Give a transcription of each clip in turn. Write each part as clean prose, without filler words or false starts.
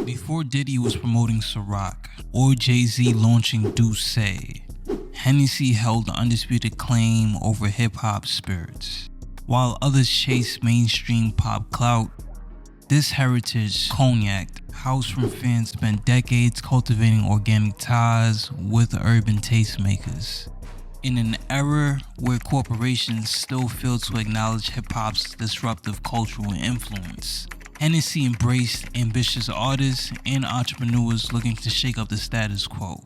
Before Diddy was promoting Ciroc or Jay-Z launching Douce, Hennessy held the undisputed claim over hip-hop spirits. While others chased mainstream pop clout, this heritage cognac, housed from fans, spent decades cultivating organic ties with urban tastemakers. In an era where corporations still fail to acknowledge hip-hop's disruptive cultural influence, Hennessy embraced ambitious artists and entrepreneurs looking to shake up the status quo.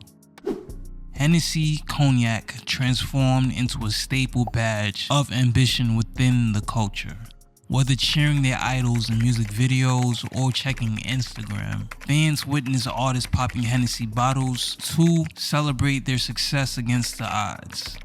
Hennessy Cognac transformed into a staple badge of ambition within the culture. Whether cheering their idols in music videos or checking Instagram, fans witness artists popping Hennessy bottles to celebrate their success against the odds.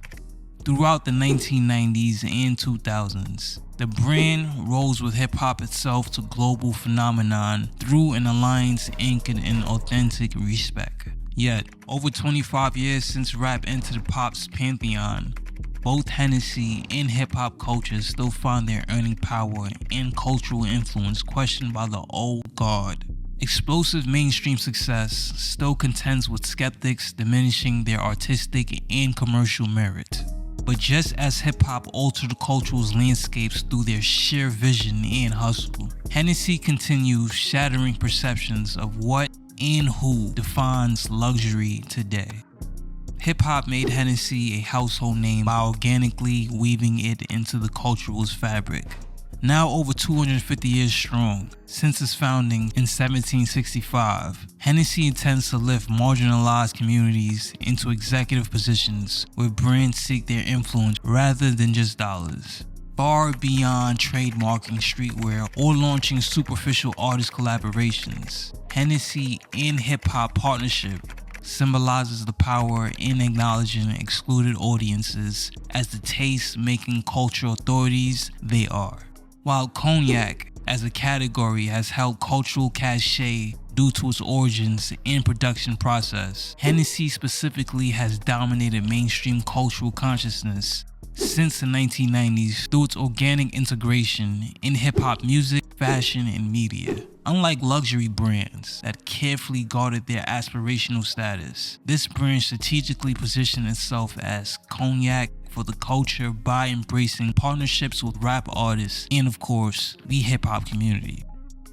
Throughout the 1990s and 2000s, the brand rose with hip-hop itself to global phenomenon through an alliance anchored in authentic respect. Yet, over 25 years since rap entered pop's pantheon, both Hennessy and hip-hop culture still find their earning power and cultural influence questioned by the old guard. Explosive mainstream success still contends with skeptics, diminishing their artistic and commercial merit. But just as hip-hop altered cultural landscapes through their sheer vision and hustle, Hennessy continues shattering perceptions of what and who defines luxury today. Hip-hop made Hennessy a household name by organically weaving it into the cultural's fabric. Now over 250 years strong, since its founding in 1765, Hennessy intends to lift marginalized communities into executive positions where brands seek their influence rather than just dollars. Far beyond trademarking streetwear or launching superficial artist collaborations, Hennessy and hip-hop partnership symbolizes the power in acknowledging excluded audiences as the taste-making cultural authorities they are. While cognac as a category has held cultural cachet due to its origins and production process, Hennessy specifically has dominated mainstream cultural consciousness since the 1990s through its organic integration in hip-hop music, fashion, and media. Unlike luxury brands that carefully guarded their aspirational status, this brand strategically positioned itself as cognac for the culture by embracing partnerships with rap artists and, of course, the hip-hop community.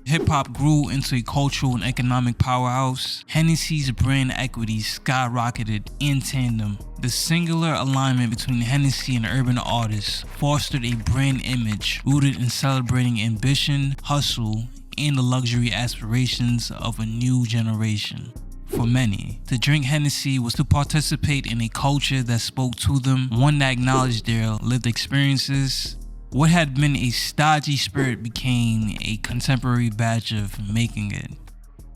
Hip-hop grew into a cultural and economic powerhouse. Hennessy's brand equity skyrocketed in tandem. The singular alignment between Hennessy and urban artists fostered a brand image rooted in celebrating ambition, hustle, and the luxury aspirations of a new generation. For many, to drink Hennessy was to participate in a culture that spoke to them, one that acknowledged their lived experiences. What had been a stodgy spirit became a contemporary badge of making it.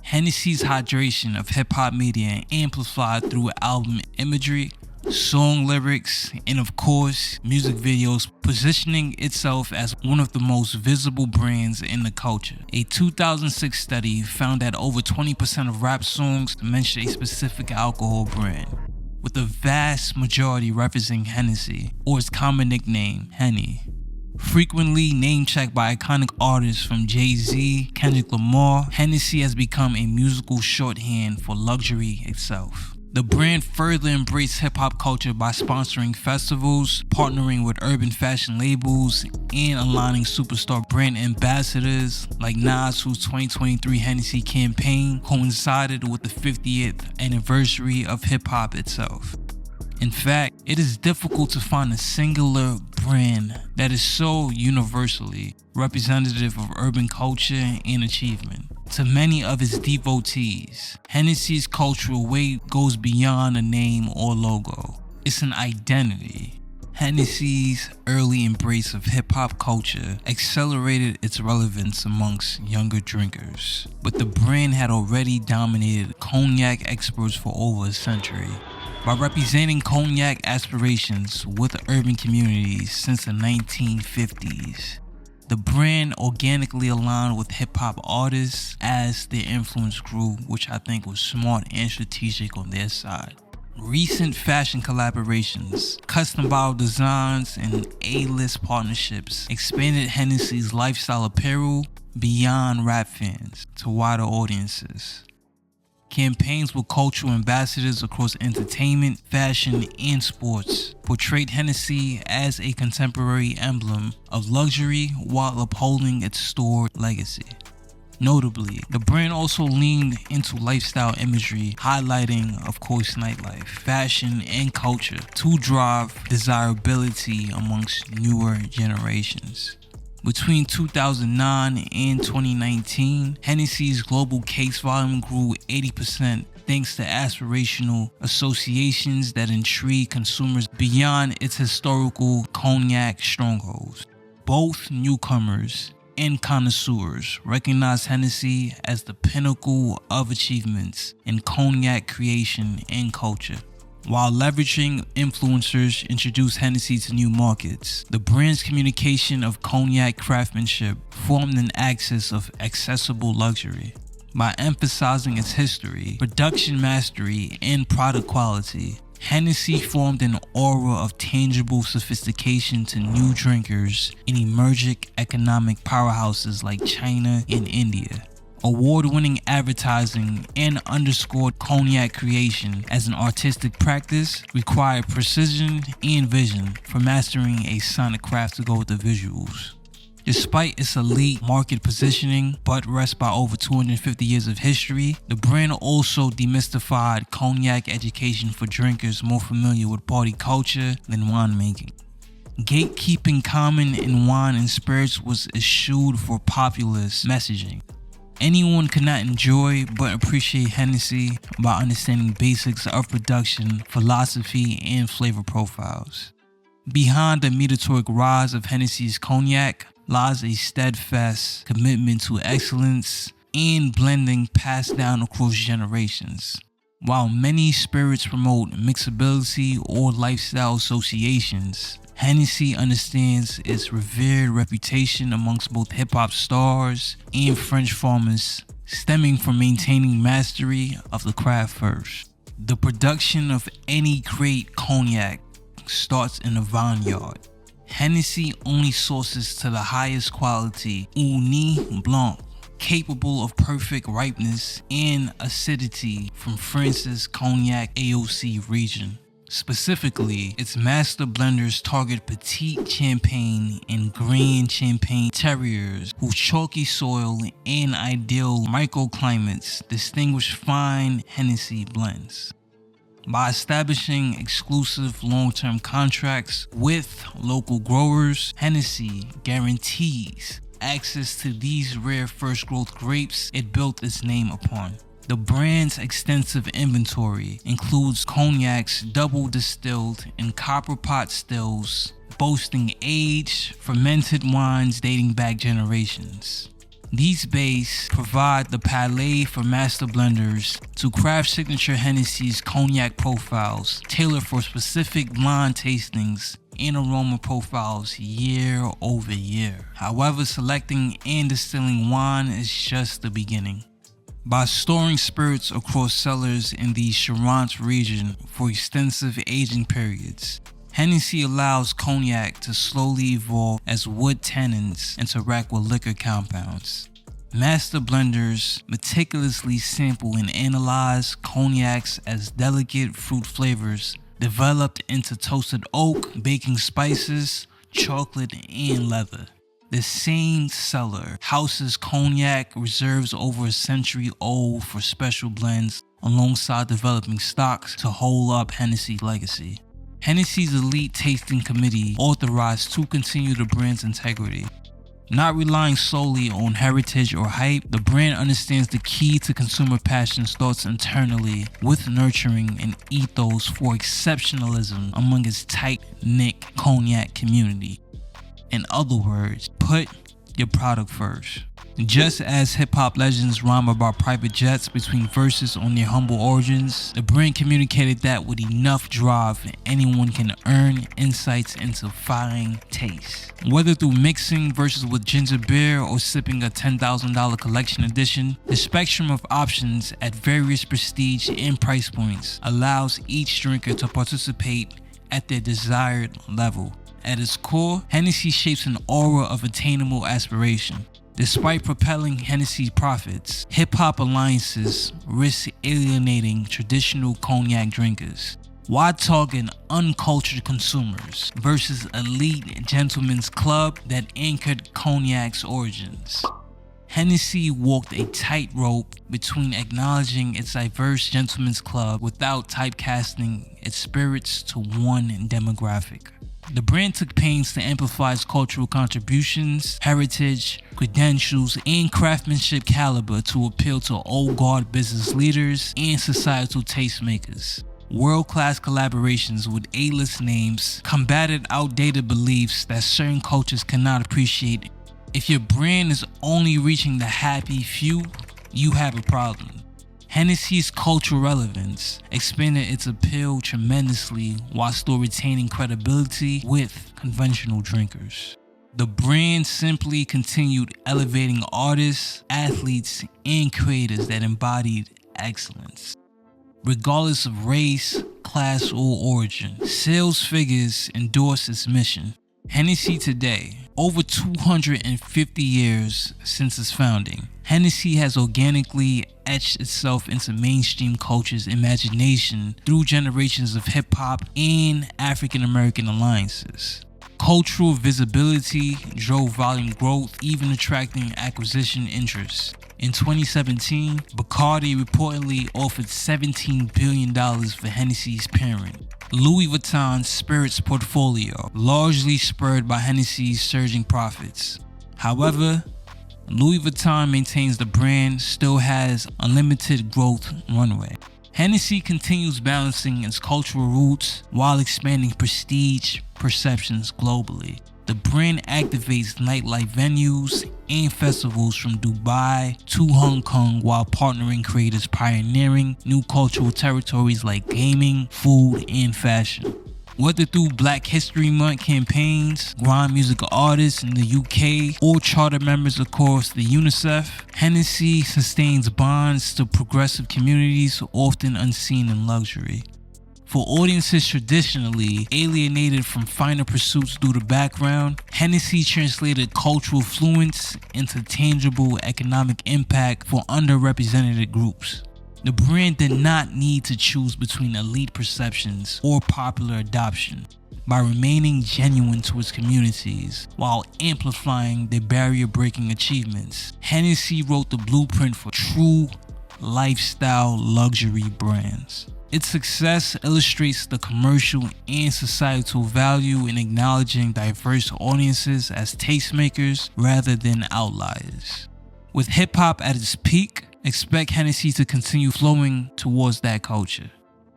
Hennessy's hydration of hip-hop media amplified through album imagery, song lyrics, and of course, music videos, positioning itself as one of the most visible brands in the culture. A 2006 study found that over 20% of rap songs mention a specific alcohol brand, with the vast majority referencing Hennessy, or its common nickname, Henny. Frequently name-checked by iconic artists from Jay-Z, Kendrick Lamar, Hennessy has become a musical shorthand for luxury itself. The brand further embraced hip-hop culture by sponsoring festivals, partnering with urban fashion labels, and aligning superstar brand ambassadors like Nas, whose 2023 Hennessy campaign coincided with the 50th anniversary of hip-hop itself. In fact, it is difficult to find a singular brand that is so universally representative of urban culture and achievement. To many of its devotees, Hennessy's cultural weight goes beyond a name or logo. It's an identity. Hennessy's early embrace of hip-hop culture accelerated its relevance amongst younger drinkers, but the brand had already dominated cognac experts for over a century. By representing cognac aspirations with urban communities since the 1950s, the brand organically aligned with hip-hop artists as their influence grew, which I think was smart and strategic on their side. Recent fashion collaborations, custom bottle designs, and A-list partnerships expanded Hennessy's lifestyle apparel beyond rap fans to wider audiences. Campaigns with cultural ambassadors across entertainment, fashion, and sports portrayed Hennessy as a contemporary emblem of luxury while upholding its storied legacy. Notably, the brand also leaned into lifestyle imagery, highlighting, of course, nightlife, fashion, and culture to drive desirability amongst newer generations. Between 2009 and 2019, Hennessy's global case volume grew 80% thanks to aspirational associations that intrigue consumers beyond its historical cognac strongholds. Both newcomers and connoisseurs recognize Hennessy as the pinnacle of achievements in cognac creation and culture. While leveraging influencers introduced Hennessy to new markets, the brand's communication of cognac craftsmanship formed an axis of accessible luxury. By emphasizing its history, production mastery, and product quality, Hennessy formed an aura of tangible sophistication to new drinkers in emerging economic powerhouses like China and India. Award-winning advertising and underscored cognac creation as an artistic practice required precision and vision for mastering a sonic craft to go with the visuals. Despite its elite market positioning, buttressed by over 250 years of history, the brand also demystified cognac education for drinkers more familiar with party culture than winemaking. Gatekeeping common in wine and spirits was eschewed for populist messaging. Anyone could not enjoy but appreciate Hennessy by understanding basics of production, philosophy, and flavor profiles. Behind the meteoric rise of Hennessy's cognac lies a steadfast commitment to excellence and blending passed down across generations. While many spirits promote mixability or lifestyle associations, Hennessy understands its revered reputation amongst both hip-hop stars and French farmers, stemming from maintaining mastery of the craft first. The production of any great cognac starts in a vineyard. Hennessy only sources to the highest quality Uni Blanc, capable of perfect ripeness and acidity from France's Cognac AOC region. Specifically, its master blenders target petite champagne and grand champagne terroirs whose chalky soil and ideal microclimates distinguish fine Hennessy blends. By establishing exclusive long-term contracts with local growers, Hennessy guarantees access to these rare first-growth grapes it built its name upon. The brand's extensive inventory includes cognacs double distilled in copper pot stills, boasting aged, fermented wines dating back generations. These bays provide the palette for master blenders to craft signature Hennessy's cognac profiles tailored for specific blind tastings and aroma profiles year over year. However, selecting and distilling wine is just the beginning. By storing spirits across cellars in the Charente region for extensive aging periods, Hennessy allows cognac to slowly evolve as wood tannins interact with liquor compounds. Master blenders meticulously sample and analyze cognacs as delicate fruit flavors developed into toasted oak, baking spices, chocolate, and leather. The same cellar houses cognac reserves over a century old for special blends alongside developing stocks to hold up Hennessy's legacy. Hennessy's elite tasting committee authorized to continue the brand's integrity. Not relying solely on heritage or hype, the brand understands the key to consumer passion starts internally with nurturing an ethos for exceptionalism among its tight-knit cognac community. In other words, put your product first. Just as hip-hop legends rhyme about private jets between verses on their humble origins, the brand communicated that with enough drive, anyone can earn insights into fine taste. Whether through mixing verses with ginger beer or sipping a $10,000 collection edition, the spectrum of options at various prestige and price points allows each drinker to participate at their desired level. At its core, Hennessy shapes an aura of attainable aspiration. Despite propelling Hennessy's profits, hip-hop alliances risk alienating traditional cognac drinkers. Why target uncultured consumers versus elite gentlemen's club that anchored cognac's origins? Hennessy walked a tightrope between acknowledging its diverse gentlemen's club without typecasting its spirits to one demographic. The brand took pains to amplify its cultural contributions, heritage, credentials, and craftsmanship caliber to appeal to old guard business leaders and societal tastemakers. World-class collaborations with A-list names combated outdated beliefs that certain cultures cannot appreciate. If your brand is only reaching the happy few, you have a problem. Hennessy's cultural relevance expanded its appeal tremendously while still retaining credibility with conventional drinkers. The brand simply continued elevating artists, athletes, and creators that embodied excellence. Regardless of race, class, or origin, sales figures endorse its mission. Hennessy today, over 250 years since its founding, Hennessy has organically etched itself into mainstream culture's imagination through generations of hip-hop and African-American alliances. Cultural visibility drove volume growth, even attracting acquisition interest. In 2017, Bacardi reportedly offered $17 billion for Hennessy's parent, Louis Vuitton's spirits portfolio, largely spurred by Hennessy's surging profits. However, Louis Vuitton maintains the brand still has unlimited growth runway. Hennessy continues balancing its cultural roots while expanding prestige perceptions globally. The brand activates nightlife venues and festivals from Dubai to Hong Kong while partnering creators pioneering new cultural territories like gaming, food, and fashion. Whether through Black History Month campaigns, grime music artists in the UK, or charter members across the UNICEF, Hennessy sustains bonds to progressive communities often unseen in luxury. For audiences traditionally alienated from finer pursuits due to background, Hennessy translated cultural fluence into tangible economic impact for underrepresented groups. The brand did not need to choose between elite perceptions or popular adoption. By remaining genuine to its communities while amplifying their barrier-breaking achievements, Hennessy wrote the blueprint for true lifestyle luxury brands. Its success illustrates the commercial and societal value in acknowledging diverse audiences as tastemakers rather than outliers. With hip-hop at its peak, expect Hennessy to continue flowing towards that culture.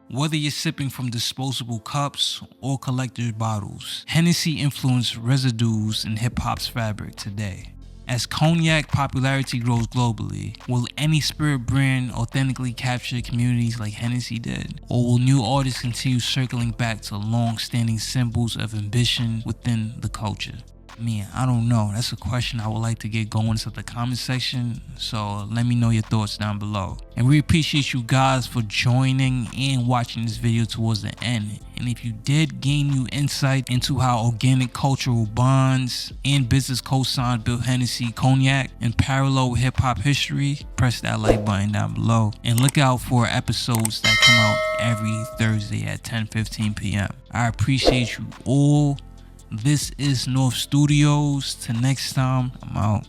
Whether you're sipping from disposable cups or collector bottles, Hennessy influenced residues in hip-hop's fabric today. As cognac popularity grows globally, will any spirit brand authentically capture communities like Hennessy did? Or will new artists continue circling back to long-standing symbols of ambition within the culture? I don't know. That's a question I would like to get going into the comment section, so let me know your thoughts down below. And we appreciate you guys for joining and watching this video towards the end. And if you did gain new insight into how organic cultural bonds and business cosign built Hennessy Cognac in parallel with hip-hop history, press that like button down below. And look out for episodes that come out every Thursday at 10:15 p.m. I appreciate you all. This is North Studios. Till next time, I'm out.